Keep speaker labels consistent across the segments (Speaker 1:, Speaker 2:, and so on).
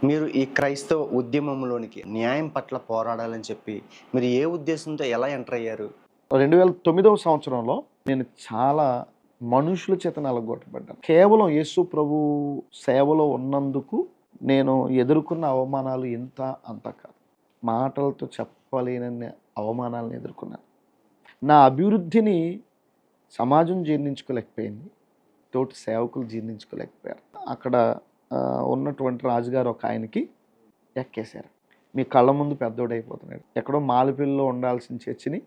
Speaker 1: మీరు ఈ క్రైస్తవ ఉద్యమంలోనికి న్యాయం పట్ల పోరాడాలని చెప్పి మీరు ఏ ఉద్దేశంతో ఎలా ఎంటర్ అయ్యారు?
Speaker 2: 2009వ సంవత్సరంలో నేను చాలా మనుషుల చేత నలగొట్టబడ్డాను. కేవలం యేసు ప్రభు సేవలో ఉన్నందుకు నేను ఎదుర్కొన్న అవమానాలు ఇంత అంత కాదు. మాటలతో చెప్పలేనన్ని అవమానాలను ఎదుర్కొన్నాను. నా అభివృద్ధిని సమాజం జీర్ణించుకోలేకపోయింది, తోటి సేవకులు జీర్ణించుకోలేకపోయారు. అక్కడ ఉన్నటువంటి రాజుగారు ఒక ఆయనకి ఎక్కేశారు. మీ కళ్ళ ముందు పెద్దోడైపోతున్నాడు. ఎక్కడో మాలిపిల్లిలో ఉండాల్సిన చర్చిని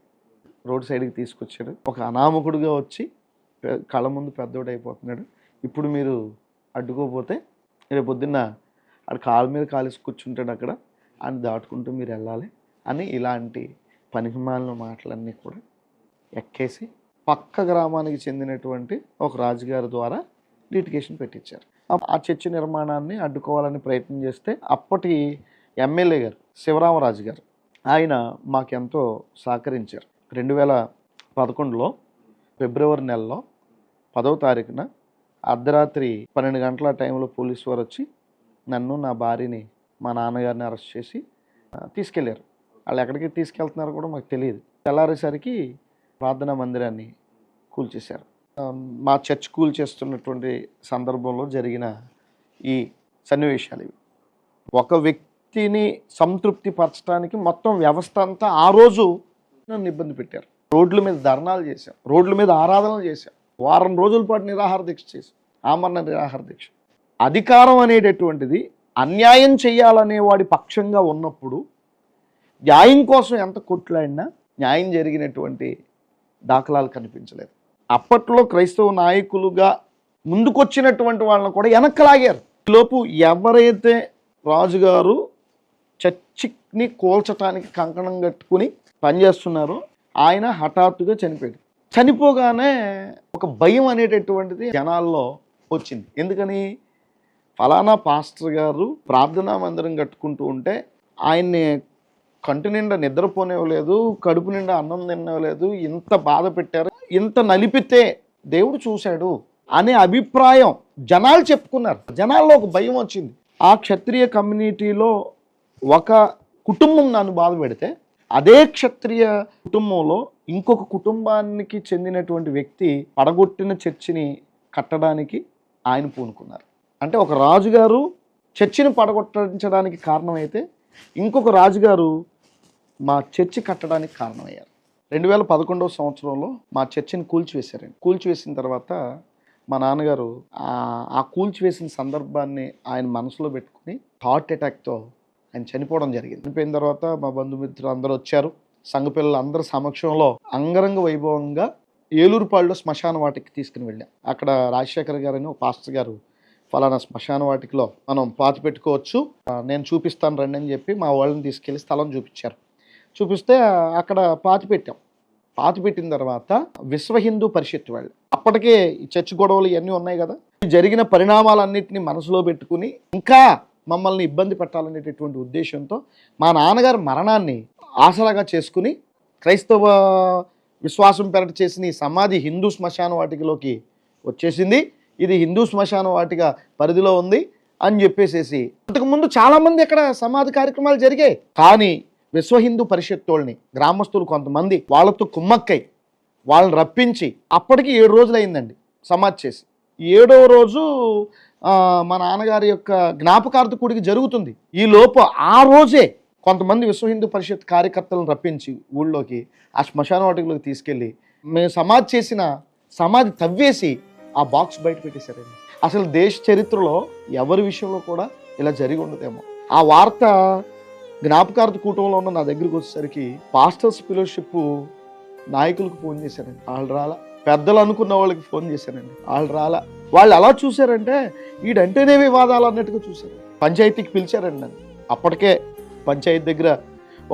Speaker 2: రోడ్ సైడ్కి తీసుకొచ్చాడు. ఒక అనామకుడుగా వచ్చి కళ్ళ ముందు పెద్దోడైపోతున్నాడు. ఇప్పుడు మీరు అడ్డుకోపోతే రేపు పొద్దున్న ఆడు కాళ్ళ మీద కాలేసి కూర్చుంటాడు, అక్కడ అని దాటుకుంటూ మీరు వెళ్ళాలి అని ఇలాంటి పనికిమాలిన మాటలన్నీ కూడా ఎక్కేసి పక్క గ్రామానికి చెందినటువంటి ఒక రాజుగారి ద్వారా లిటిగేషన్ పెట్టించారు. ఆ చర్చి నిర్మాణాన్ని అడ్డుకోవాలని ప్రయత్నం చేస్తే అప్పటి ఎమ్మెల్యే గారు శివరామరాజు గారు ఆయన మాకెంతో సహకరించారు. 2011లో ఫిబ్రవరి నెలలో 10వ తారీఖున అర్ధరాత్రి 12 గంటల టైంలో పోలీసు వారు వచ్చి నన్ను, నా భార్యని, మా నాన్నగారిని అరెస్ట్ చేసి తీసుకెళ్లారు. వాళ్ళు ఎక్కడికి తీసుకెళ్తున్నారో కూడా మాకు తెలియదు. తెల్లారేసరికి ప్రార్థనా మందిరాన్ని కూల్చేశారు. మా చర్చ్ కూల్చేస్తున్నటువంటి సందర్భంలో జరిగిన ఈ సన్నివేశాలు ఇవి. ఒక వ్యక్తిని సంతృప్తి పరచడానికి మొత్తం వ్యవస్థ అంతా ఆ రోజు నన్ను ఇబ్బంది పెట్టారు. రోడ్ల మీద ధర్నాలు చేశాం, రోడ్ల మీద ఆరాధనలు చేశాం, వారం రోజుల పాటు నిరాహార దీక్ష చేశాం, ఆమరణ నిరాహార దీక్ష. అధికారం అనేటటువంటిది అన్యాయం చేయాలనే వాడి పక్షంగా ఉన్నప్పుడు న్యాయం కోసం ఎంత కొట్లాడినా న్యాయం జరిగినటువంటి దాఖలాలు కనిపించలేదు. అప్పట్లో క్రైస్తవ నాయకులుగా ముందుకొచ్చినటువంటి వాళ్ళని కూడా వెనక్కలాగారు. లోపు ఎవరైతే రాజుగారు చర్చిని కూల్చటానికి కంకణం కట్టుకుని పనిచేస్తున్నారో ఆయన హఠాత్తుగా చనిపోయాడు. చనిపోగానే ఒక భయం అనేటటువంటిది జనాల్లో వచ్చింది. ఎందుకని? ఫలానా పాస్టర్ గారు ప్రార్థనా మందిరం కట్టుకుంటూ ఉంటే ఆయన్ని కంటి నిండా నిద్రపోనివ్వలేదు, కడుపు నిండా అన్నం తినలేదు, ఇంత బాధ పెట్టారు, ఇంత నలిపితే దేవుడు చూశాడు అనే అభిప్రాయం జనాలు చెప్పుకున్నారు. జనాల్లో ఒక భయం వచ్చింది. ఆ క్షత్రియ కమ్యూనిటీలో ఒక కుటుంబం నన్ను బాధ పెడితే అదే క్షత్రియ కుటుంబంలో ఇంకొక కుటుంబానికి చెందినటువంటి వ్యక్తి పడగొట్టిన చర్చిని కట్టడానికి ఆయన పూనుకున్నారు. అంటే ఒక రాజుగారు చర్చిని పడగొట్టించడానికి కారణమైతే ఇంకొక రాజుగారు మా చర్చి కట్టడానికి కారణమయ్యారు. 2011వ సంవత్సరంలో మా చర్చిని కూల్చివేశారండి. కూల్చివేసిన తర్వాత మా నాన్నగారు ఆ కూల్చివేసిన సందర్భాన్ని ఆయన మనసులో పెట్టుకుని హార్ట్ అటాక్తో ఆయన చనిపోవడం జరిగింది. చనిపోయిన తర్వాత మా బంధుమిత్రులు అందరూ వచ్చారు. సంఘ పిల్లలు అందరి సమక్షంలో అంగరంగ వైభవంగా ఏలూరుపాడులో శ్మశాన వాటికి తీసుకుని వెళ్ళాం. అక్కడ రాజశేఖర్ గారని ఒక పాస్టర్ గారు ఫలానా శ్మశాన వాటికలో మనం పాతి పెట్టుకోవచ్చు, నేను చూపిస్తాను రండి అని చెప్పి మా వాళ్ళని తీసుకెళ్ళి స్థలం చూపించారు. చూపిస్తే అక్కడ పాతి పెట్టాం. పాతి పెట్టిన తర్వాత విశ్వ హిందూ పరిషత్ వాళ్ళు అప్పటికే ఈ చర్చ్ గొడవలు ఇవన్నీ ఉన్నాయి కదా, జరిగిన పరిణామాలన్నింటినీ మనసులో పెట్టుకుని ఇంకా మమ్మల్ని ఇబ్బంది పెట్టాలనేటటువంటి ఉద్దేశంతో మా నాన్నగారి మరణాన్ని ఆసరాగా చేసుకుని క్రైస్తవ విశ్వాసం పెరట చేసిన ఈ సమాధి హిందూ శ్మశాన వాటికలోకి వచ్చేసింది, ఇది హిందూ శ్మశాన వాటిక పరిధిలో ఉంది అని చెప్పేసేసి అంతకుముందు చాలామంది అక్కడ సమాధి కార్యక్రమాలు జరిగాయి. కానీ విశ్వ హిందూ పరిషత్ వాళ్ళని గ్రామస్తులు కొంతమంది వాళ్ళతో కుమ్మక్కై వాళ్ళని రప్పించి అప్పటికి 7 రోజులు అయిందండి సమాధి చేసి. 7వ రోజు మా నాన్నగారి యొక్క జ్ఞాపకార్థ కూడిక జరుగుతుంది. ఈ లోపు ఆ రోజే కొంతమంది విశ్వ హిందూ పరిషత్ కార్యకర్తలను రప్పించి ఊళ్ళోకి ఆ శ్మశాన వాటికలోకి తీసుకెళ్ళి మేము సమాధి చేసిన సమాధి తవ్వేసి ఆ బాక్స్ బయట పెట్టేశారండి. అసలు దేశ చరిత్రలో ఎవరి విషయంలో కూడా ఇలా జరిగి ఉండదేమో. ఆ వార్త జ్ఞాపకార్థ కూటంలో ఉన్న నా దగ్గరికి వచ్చేసరికి పాస్టర్స్ ఫెలోషిప్ నాయకులకు ఫోన్ చేశారండి, వాళ్ళు రాలా. పెద్దలు అనుకున్న వాళ్ళకి ఫోన్ చేశారండి, వాళ్ళు రాలా. వాళ్ళు ఎలా చూశారంటే వీడంటేనే వివాదాలు అన్నట్టుగా చూశారు. పంచాయతీకి పిలిచారండి నన్ను. అప్పటికే పంచాయతీ దగ్గర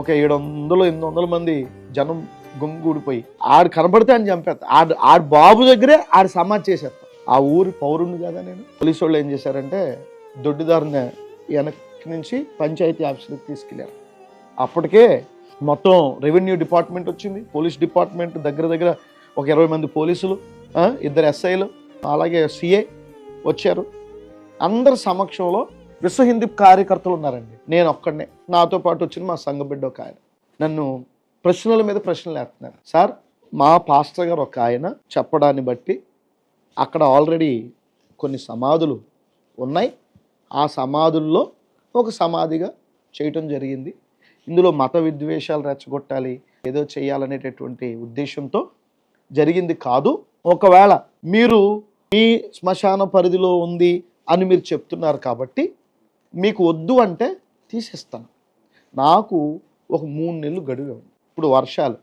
Speaker 2: ఒక 700-800 మంది జనం గుమిగూడిపోయి ఆడు కనబడితే అని చంపేస్తా, ఆడు బాబు దగ్గరే ఆడు సమాధి చేసేస్తా. ఆ ఊరి పౌరుణ్ణి కదా నేను. పోలీసు వాళ్ళు ఏం చేశారంటే దొడ్డిదారిని వెనక్కి నుంచి పంచాయతీ ఆఫీసులకు తీసుకెళ్లారు. అప్పటికే మొత్తం రెవెన్యూ డిపార్ట్మెంట్ వచ్చింది, పోలీస్ డిపార్ట్మెంట్ దగ్గర ఒక 20 మంది పోలీసులు, 2 SIలు, అలాగే CA వచ్చారు. అందరి సమక్షంలో విశ్వ హిందూ కార్యకర్తలు ఉన్నారండి. నేను ఒక్కడనే, నాతో పాటు వచ్చిన మా సంఘ బిడ్డ ఒక ఆయన నన్ను ప్రశ్నల మీద ప్రశ్నలు వేస్తున్నారు. సార్, మా పాస్టర్ గారు ఒక ఆయన చెప్పడాన్ని బట్టి అక్కడ ఆల్రెడీ కొన్ని సమాధులు ఉన్నాయి, ఆ సమాధుల్లో ఒక సమాధిగా చేయటం జరిగింది, ఇందులో మత విద్వేషాలు రెచ్చగొట్టాలి, ఏదో చేయాలనేటటువంటి ఉద్దేశంతో జరిగింది కాదు. ఒకవేళ మీరు మీ శ్మశాన పరిధిలో ఉంది అని మీరు చెప్తున్నారు కాబట్టి మీకు వద్దు అంటే తీసేస్తాను. నాకు ఒక 3 నెలలు గడువు. ఇప్పుడు వర్షాలు,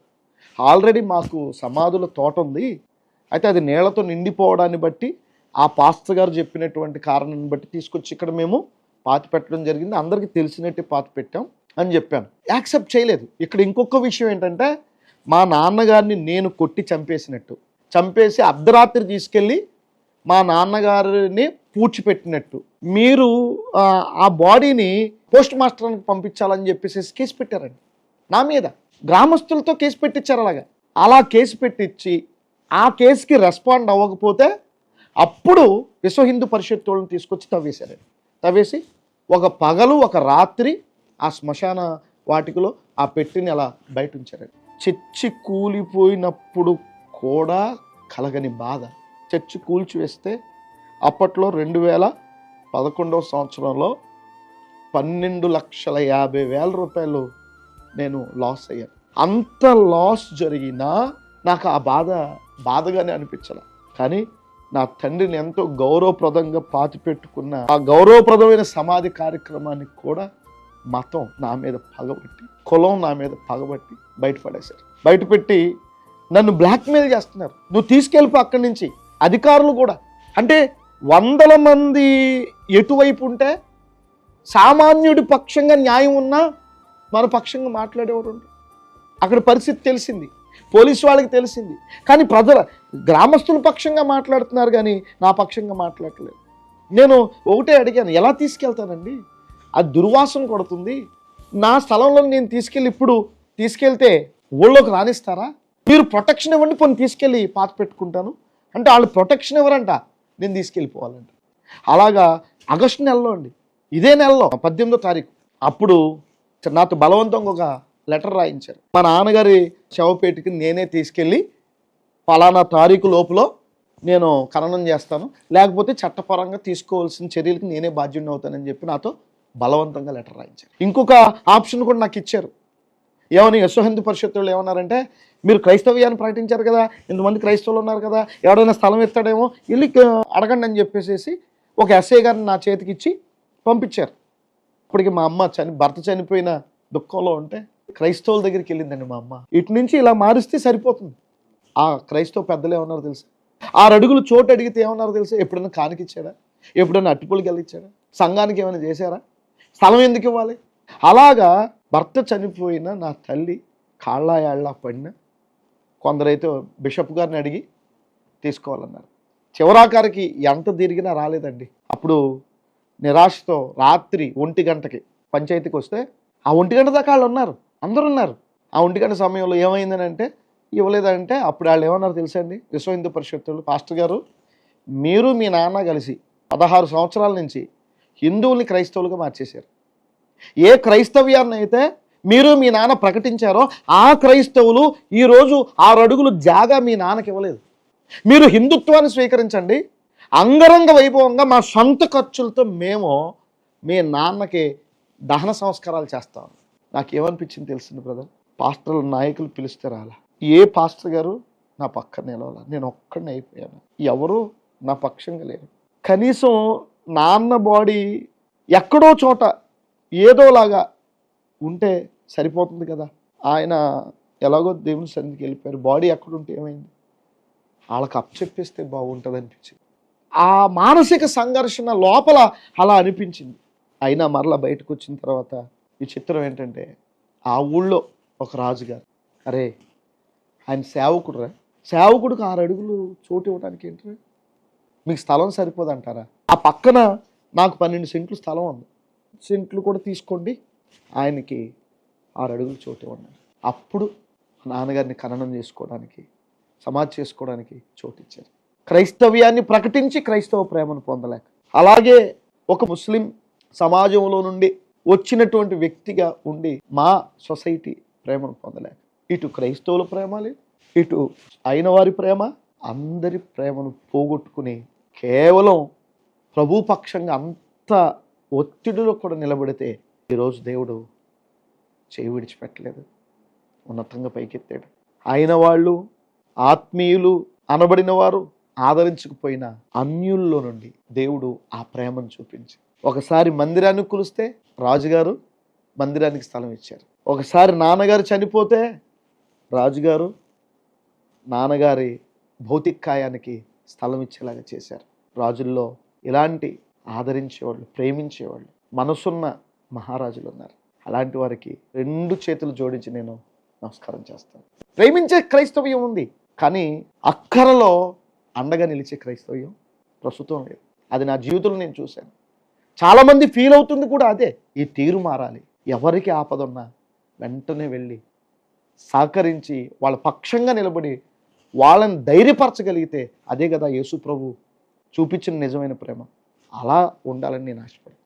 Speaker 2: ఆల్రెడీ మాకు సమాధుల తోట ఉంది, అయితే అది నీళ్లతో నిండిపోవడాన్ని బట్టి ఆ పాస్టర్ గారు చెప్పినటువంటి కారణాన్ని బట్టి తీసుకొచ్చి ఇక్కడ మేము పాతి పెట్టడం జరిగింది, అందరికీ తెలిసినట్టే పాతి పెట్టాం అని చెప్పాను. యాక్సెప్ట్ చేయలేదు. ఇక్కడ ఇంకొక విషయం ఏంటంటే, మా నాన్నగారిని నేను కొట్టి చంపేసి అర్ధరాత్రి తీసుకెళ్ళి మా నాన్నగారిని పూడ్చిపెట్టినట్టు మీరు ఆ బాడీని పోస్ట్ మాస్టర్కి పంపించాలని చెప్పేసి కేసు పెట్టారండి నా మీద. గ్రామస్తులతో కేసు పెట్టించారు. అలా కేసు పెట్టించి ఆ కేసుకి రెస్పాండ్ అవ్వకపోతే అప్పుడు విశ్వ హిందూ పరిషత్ వాళ్ళని తీసుకొచ్చి తవ్వేశారండి. తవ్వేసి ఒక పగలు ఒక రాత్రి ఆ శ్మశాన వాటికలో ఆ పెట్టిని అలా బయట ఉంచారండి. చర్చి కూలిపోయినప్పుడు కూడా కలగని బాధ. చర్చి కూల్చివేస్తే అప్పట్లో 2011 సంవత్సరంలో 12,50,000 రూపాయలు నేను లాస్ అయ్యాను. అంత లాస్ జరిగినా నాకు ఆ బాధగానే అనిపించాల. కానీ నా తండ్రిని ఎంతో గౌరవప్రదంగా పాతిపెట్టుకున్న ఆ గౌరవప్రదమైన సమాధి కార్యక్రమానికి కూడా మతం నా మీద పగబట్టి, కులం నా మీద పగబట్టి బయటపడేశారు. బయటపెట్టి నన్ను బ్లాక్మెయిల్ చేస్తున్నారు. నువ్వు తీసుకెళ్ళిపో అక్కడి నుంచి. అధికారులు కూడా, అంటే 100 మంది ఎటువైపు ఉంటే సామాన్యుడి పక్షంగా న్యాయం ఉన్నా మన పక్షంగా మాట్లాడేవారు. అక్కడ పరిస్థితి తెలిసింది, పోలీసు వాళ్ళకి తెలిసింది, కానీ గ్రామస్తుల పక్షంగా మాట్లాడుతున్నారు కానీ నా పక్షంగా మాట్లాడలేదు. నేను ఒకటే అడిగాను, ఎలా తీసుకెళ్తానండి? అది దుర్వాసన కొడుతుంది. నా స్థలంలో నేను తీసుకెళ్తే ఊళ్ళోకి రానిస్తారా? మీరు ప్రొటెక్షన్ ఇవ్వండి, కొన్ని తీసుకెళ్ళి పాత పెట్టుకుంటాను అంటే వాళ్ళు ప్రొటెక్షన్ ఇవ్వరంట, నేను తీసుకెళ్ళిపోవాలంట. అలాగా ఆగస్టు నెలలో అండి, ఇదే నెలలో 18వ తారీఖు అప్పుడు నాతో బలవంతంగా ఒక లెటర్ రాయించారు. మా నాన్నగారి శవపేటకి నేనే తీసుకెళ్ళి ఫలానా తారీఖు లోపల నేను ఖననం చేస్తాను, లేకపోతే చట్టపరంగా తీసుకోవాల్సిన చర్యలకు నేనే బాధ్యుడిని అవుతానని చెప్పి నాతో బలవంతంగా లెటర్ రాయించారు. ఇంకొక ఆప్షన్ కూడా నాకు ఇచ్చారు. ఏమని విశ్వ హిందూ పరిషత్ వాళ్ళు ఏమన్నారంటే, మీరు క్రైస్తవ్యాన్ని ప్రకటించారు కదా, ఇంతమంది క్రైస్తవులు ఉన్నారు కదా, ఎవరైనా స్థలం ఇస్తాడేమో వెళ్ళి అడగండి అని చెప్పేసి ఒక ఎస్ఐ గారిని నా చేతికి ఇచ్చి పంపించారు. అప్పటికి మా అమ్మ భర్త చనిపోయిన దుఃఖంలో ఉంటే క్రైస్తవుల దగ్గరికి వెళ్ళిందండి మా అమ్మ. ఇటు నుంచి ఇలా మారిస్తే సరిపోతుంది. ఆ క్రైస్తవ పెద్దలు ఏమన్నారు తెలుసా? 6 అడుగులు చోటు అడిగితే ఏమన్నారు తెలుసా? ఎప్పుడైనా కానికిచ్చాడా? ఎప్పుడైనా అట్టుపులకి వెళ్ళిచ్చాడా? సంఘానికి ఏమైనా చేశారా? స్థలం ఎందుకు ఇవ్వాలి? అలాగా భర్త చనిపోయిన నా తల్లి కాళ్ళ పడిన కొందరైతే బిషప్ గారిని అడిగి తీసుకోవాలన్నారు. చివరాకారికి ఎంత తిరిగినా రాలేదండి. అప్పుడు నిరాశతో రాత్రి 1 గంటకి పంచాయతీకి వస్తే ఆ 1 గంట దాకా వాళ్ళు ఉన్నారు, అందరూ ఉన్నారు. ఆ 1 గంట సమయంలో ఏమైందని అంటే, ఇవ్వలేదంటే అప్పుడు వాళ్ళు ఏమన్నారు తెలుసా అండి? విశ్వ హిందూ పరిషత్తులు, పాస్టర్ గారు మీరు మీ నాన్న కలిసి 16 సంవత్సరాల నుంచి హిందువుల్ని క్రైస్తవులుగా మార్చేశారు. ఏ క్రైస్తవ్యాన్ని అయితే మీరు మీ నాన్న ప్రకటించారో ఆ క్రైస్తవులు ఈరోజు 6 అడుగులు జాగా మీ నాన్నకి ఇవ్వలేదు. మీరు హిందుత్వాన్ని స్వీకరించండి, అంగరంగ వైభవంగా మా సొంత ఖర్చులతో మేము మీ నాన్నకి దహన సంస్కారాలు చేస్తాం. నాకేమనిపించింది తెలుస్తుంది బ్రదర్? పాస్టర్లు నాయకులు పిలిస్తే రాలా, ఏ పాస్టర్ గారు నా పక్కన నిలవాల, నేను ఒక్కడిని అయిపోయాను, ఎవరు నా పక్షంగా లేరు. కనీసం నాన్న బాడీ ఎక్కడో చోట ఏదోలాగా ఉంటే సరిపోతుంది కదా. ఆయన ఎలాగో దేవుని సన్నిధికి వెళ్ళిపోయారు, బాడీ ఎక్కడుంటే ఏమైంది? వాళ్ళకి అప్పచెప్పేస్తే బాగుంటుంది అనిపించింది. ఆ మానసిక సంఘర్షణ లోపల అలా అనిపించింది. అయినా మరలా బయటకు వచ్చిన తర్వాత ఈ చిత్రం ఏంటంటే, ఆ ఊళ్ళో ఒక రాజుగారు, అరే ఆయన సేవకుడురా, సేవకుడికి 6 అడుగులు చోటు ఇవ్వడానికి ఏంటి? మీకు స్థలం సరిపోదంటారా? ఆ పక్కన నాకు 12 సెంట్లు స్థలం ఉంది, సెంట్లు కూడా తీసుకోండి, ఆయనకి 6 అడుగులు చోటు ఇవ్వండి. అప్పుడు నాన్నగారిని ఖననం చేసుకోవడానికి, సమాధి చేసుకోవడానికి చోటు ఇచ్చారు. క్రైస్తవ్యాన్ని ప్రకటించి క్రైస్తవ ప్రేమను పొందలేక. అలాగే ఒక ముస్లిం సమాజంలో నుండి వచ్చినటువంటి వ్యక్తిగా ఉండి మా సొసైటీ ప్రేమను పొందలేక, ఇటు క్రైస్తవుల ప్రేమ లేదు, ఇటు అయిన వారి ప్రేమ, అందరి ప్రేమను పోగొట్టుకుని కేవలం ప్రభు పక్షంగా అంత ఒత్తిడిలో కూడా నిలబడితే ఈరోజు దేవుడు చేయి విడిచిపెట్టలేదు, ఉన్నతంగా పైకెత్తాడు. అయిన వాళ్ళు, ఆత్మీయులు అనబడిన వారు ఆదరించకపోయినా అన్యుల్లో నుండి దేవుడు ఆ ప్రేమను చూపించి, ఒకసారి మందిరాన్ని కొలిస్తే రాజుగారు మందిరానికి స్థలం ఇచ్చారు. ఒకసారి నాన్నగారు చనిపోతే రాజుగారు నాన్నగారి భౌతిక కాయానికి స్థలం ఇచ్చేలాగా చేశారు. రాజుల్లో ఇలాంటి ఆదరించేవాళ్ళు, ప్రేమించేవాళ్ళు, మనసున్న మహారాజులు ఉన్నారు. అలాంటి వారికి 2 చేతులు జోడించి నేను నమస్కారం చేస్తాను. ప్రేమించే క్రైస్తవ్యం ఉంది, కానీ అక్కరలో అండగా నిలిచే క్రైస్తవ్యం ప్రస్తుతం లేదు. అది నా జీవితంలో నేను చూశాను. చాలామంది ఫీల్ అవుతుంది కూడా అదే. ఈ తీరు మారాలి. ఎవరికి ఆపదున్నా వెంటనే వెళ్ళి సహకరించి వాళ్ళ పక్షంగా నిలబడి వాళ్ళని ధైర్యపరచగలిగితే అదే కదా యేసు ప్రభు చూపించిన నిజమైన ప్రేమ. అలా ఉండాలని నేను ఆశపడుతున్నాను.